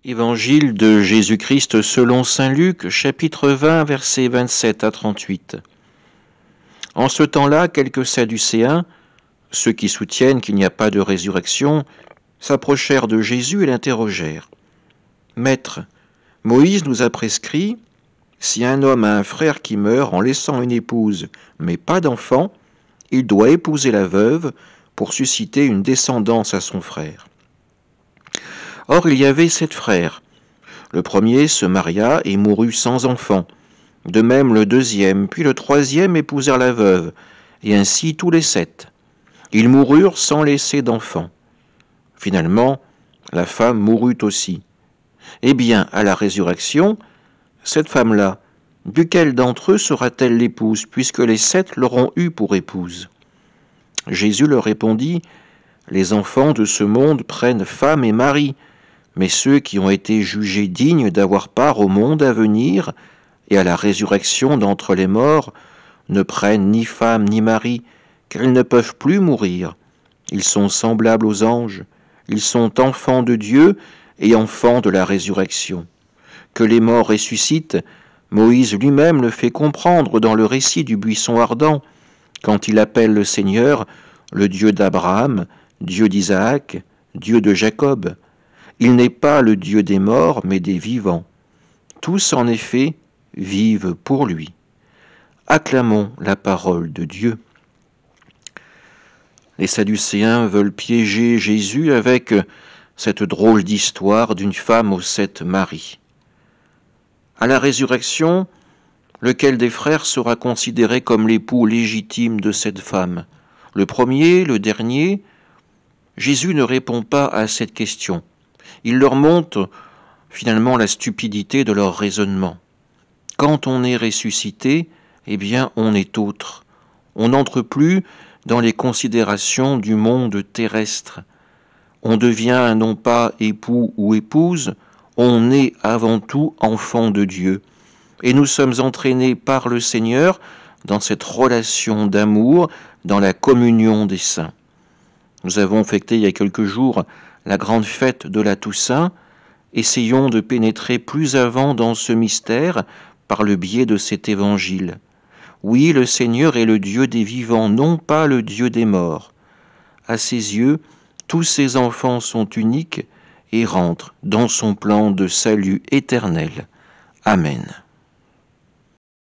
Évangile de Jésus-Christ selon saint Luc, chapitre 20, versets 27 à 38. En ce temps-là, quelques Sadducéens, ceux qui soutiennent qu'il n'y a pas de résurrection, s'approchèrent de Jésus et l'interrogèrent. « Maître, Moïse nous a prescrit, si un homme a un frère qui meurt en laissant une épouse, mais pas d'enfant, il doit épouser la veuve pour susciter une descendance à son frère. Or il y avait 7 frères. Le premier se maria et mourut sans enfant. De même le deuxième, puis le troisième épousèrent la veuve, et ainsi tous les 7. Ils moururent sans laisser d'enfant. Finalement, la femme mourut aussi. Eh bien, à la résurrection, cette femme-là, duquel d'entre eux sera-t-elle l'épouse, puisque les 7 l'auront eue pour épouse? Jésus leur répondit, « Les enfants de ce monde prennent femme et mari, mais ceux qui ont été jugés dignes d'avoir part au monde à venir et à la résurrection d'entre les morts ne prennent ni femme ni mari, car ils ne peuvent plus mourir. Ils sont semblables aux anges, ils sont enfants de Dieu et enfants de la résurrection. Que les morts ressuscitent, Moïse lui-même le fait comprendre dans le récit du buisson ardent, quand il appelle le Seigneur le Dieu d'Abraham, Dieu d'Isaac, Dieu de Jacob. Il n'est pas le Dieu des morts, mais des vivants. Tous, en effet, vivent pour lui. Acclamons la parole de Dieu. Les Sadducéens veulent piéger Jésus avec cette drôle d'histoire d'une femme aux 7 maris. À la résurrection, lequel des frères sera considéré comme l'époux légitime de cette femme? Le premier, le dernier? Jésus ne répond pas à cette question. Il leur montre finalement la stupidité de leur raisonnement. Quand on est ressuscité, eh bien on est autre. On n'entre plus dans les considérations du monde terrestre. On devient non pas époux ou épouse, on est avant tout enfant de Dieu. Et nous sommes entraînés par le Seigneur dans cette relation d'amour, dans la communion des saints. Nous avons fêté il y a quelques jours la grande fête de la Toussaint. Essayons de pénétrer plus avant dans ce mystère par le biais de cet évangile. Oui, le Seigneur est le Dieu des vivants, non pas le Dieu des morts. À ses yeux, tous ses enfants sont uniques et rentrent dans son plan de salut éternel. Amen.